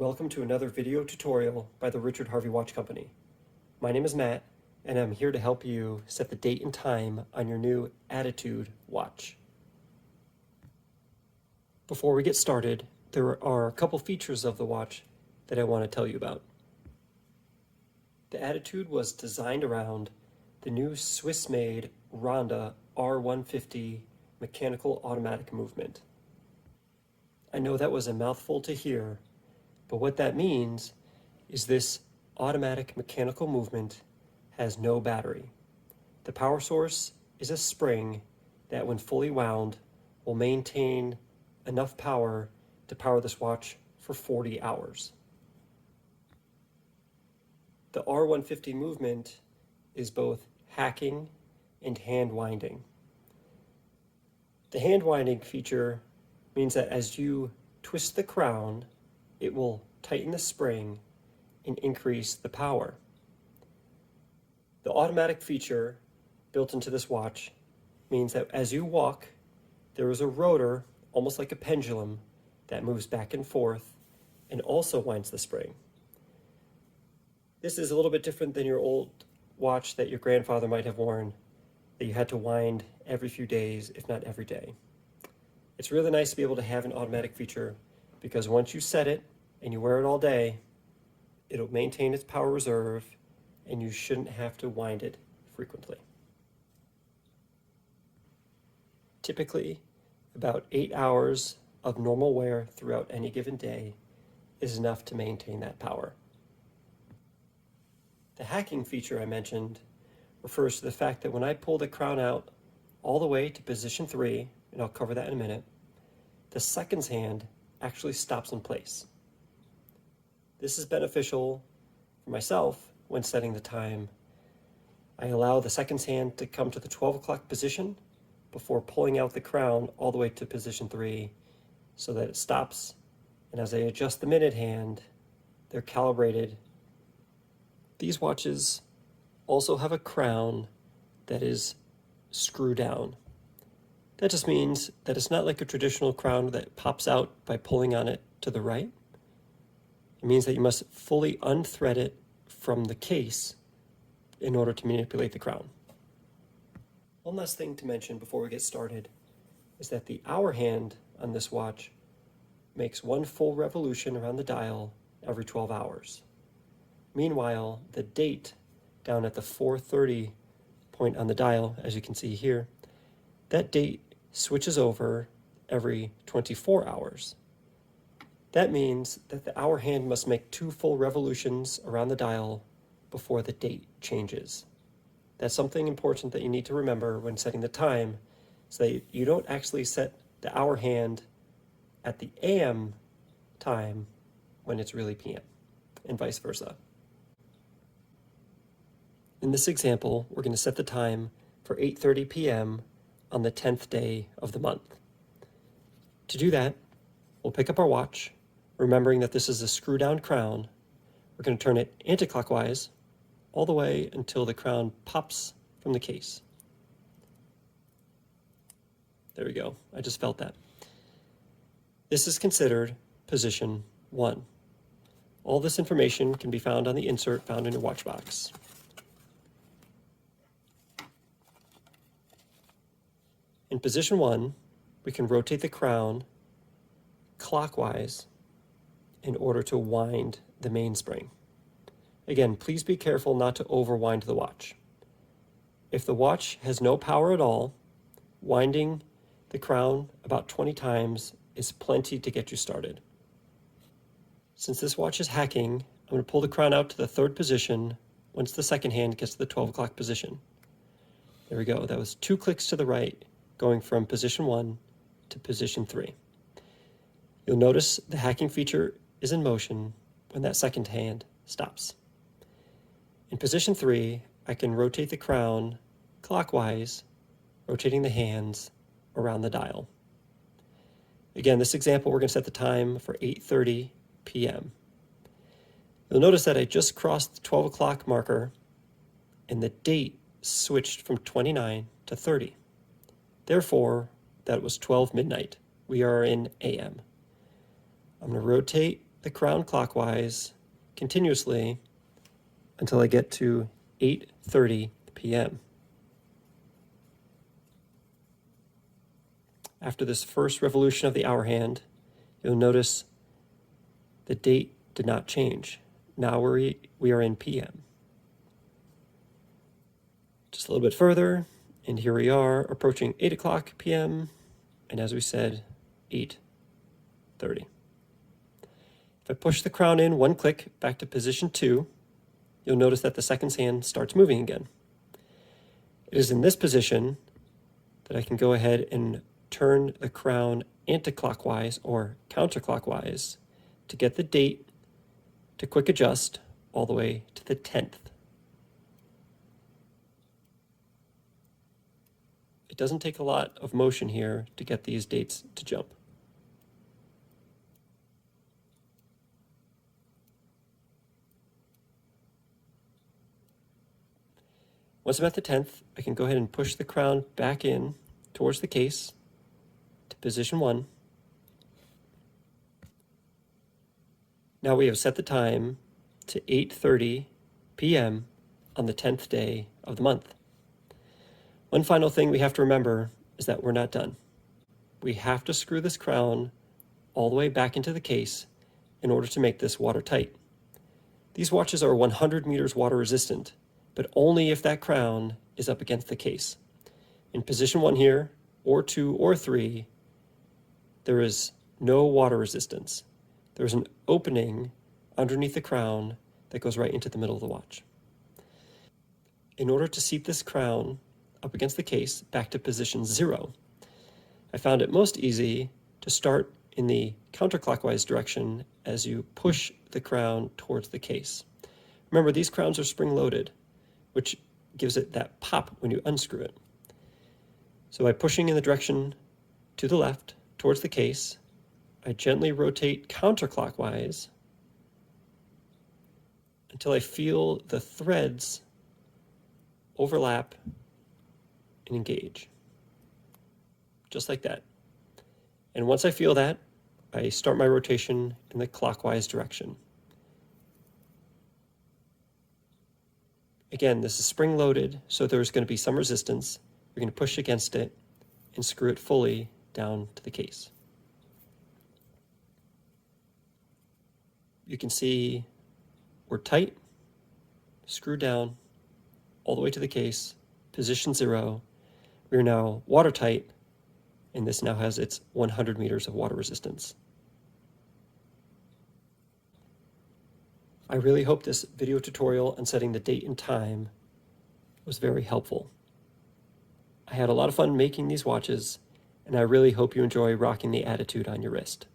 Welcome to another video tutorial by the Richard-Harvey Watch Company. My name is Matt, and I'm here to help you set the date and time on your new Attitude watch. Before we get started, there are a couple features of the watch that I want to tell you about. The Attitude was designed around the new Swiss-made Ronda R150 mechanical automatic movement. I know that was a mouthful to hear, but what that means is this automatic mechanical movement has no battery. The power source is a spring that, when fully wound, will maintain enough power to power this watch for 40 hours. The R150 movement is both hacking and hand winding. The hand winding feature means that as you twist the crown, it will tighten the spring and increase the power. The automatic feature built into this watch means that as you walk, there is a rotor, almost like a pendulum, that moves back and forth and also winds the spring. This is a little bit different than your old watch that your grandfather might have worn, that you had to wind every few days, if not every day. It's really nice to be able to have an automatic feature because once you set it and you wear it all day, it'll maintain its power reserve and you shouldn't have to wind it frequently. Typically, about 8 hours of normal wear throughout any given day is enough to maintain that power. The hacking feature I mentioned refers to the fact that when I pull the crown out all the way to position 3, and I'll cover that in a minute, the seconds hand actually stops in place. This is beneficial for myself when setting the time. I allow the seconds hand to come to the 12 o'clock position before pulling out the crown all the way to position 3 so that it stops. And as I adjust the minute hand, they're calibrated. These watches also have a crown that is screw down. That just means that it's not like a traditional crown that pops out by pulling on it to the right. It means that you must fully unthread it from the case in order to manipulate the crown. One last thing to mention before we get started is that the hour hand on this watch makes one full revolution around the dial every 12 hours. Meanwhile, the date down at the 4:30 point on the dial, as you can see here, that date switches over every 24 hours. That means that the hour hand must make 2 full revolutions around the dial before the date changes. That's something important that you need to remember when setting the time, so that you don't actually set the hour hand at the AM time when it's really PM, and vice versa. In this example, we're going to set the time for 8:30 p.m. on the 10th day of the month. To do that, we'll pick up our watch, remembering that this is a screw-down crown. We're going to turn it anti-clockwise all the way until the crown pops from the case. There we go. I just felt that. This is considered position 1. All this information can be found on the insert found in your watch box. In position 1, we can rotate the crown clockwise in order to wind the mainspring. Again, please be careful not to overwind the watch. If the watch has no power at all, winding the crown about 20 times is plenty to get you started. Since this watch is hacking, I'm going to pull the crown out to the 3rd position once the second hand gets to the 12 o'clock position. There we go. That was 2 clicks to the right, going from position 1 to position 3. You'll notice the hacking feature is in motion when that second hand stops. In position 3, I can rotate the crown clockwise, rotating the hands around the dial. Again, this example, we're going to set the time for 8:30 p.m. You'll notice that I just crossed the 12 o'clock marker and the date switched from 29 to 30. Therefore, that was 12 midnight. We are in AM. I'm going to rotate the crown clockwise continuously until I get to 8:30 p.m. After this first revolution of the hour hand, you'll notice the date did not change. Now we are in p.m. Just a little bit further, and here we are approaching 8 o'clock p.m. And as we said, 8:30. If I push the crown in one click back to position 2, you'll notice that the seconds hand starts moving again. It is in this position that I can go ahead and turn the crown anti-clockwise or counterclockwise to get the date to quick adjust all the way to the 10th. It doesn't take a lot of motion here to get these dates to jump. Once I'm at the 10th, I can go ahead and push the crown back in towards the case to position 1. Now we have set the time to 8:30 p.m. on the 10th day of the month. One final thing we have to remember is that we're not done. We have to screw this crown all the way back into the case in order to make this watertight. These watches are 100 meters water resistant, but only if that crown is up against the case. In position 1 here, or 2 or 3, there is no water resistance. There's an opening underneath the crown that goes right into the middle of the watch. In order to seat this crown up against the case back to position 0, I found it most easy to start in the counterclockwise direction as you push the crown towards the case. Remember, these crowns are spring-loaded, which gives it that pop when you unscrew it. So by pushing in the direction to the left towards the case, I gently rotate counterclockwise until I feel the threads overlap and engage. Just like that. And once I feel that, I start my rotation in the clockwise direction. Again, this is spring-loaded, so there's going to be some resistance. You're going to push against it and screw it fully down to the case. You can see we're tight, screwed down, all the way to the case, position 0. We are now watertight, and this now has its 100 meters of water resistance. I really hope this video tutorial on setting the date and time was very helpful. I had a lot of fun making these watches, and I really hope you enjoy rocking the Attitude on your wrist.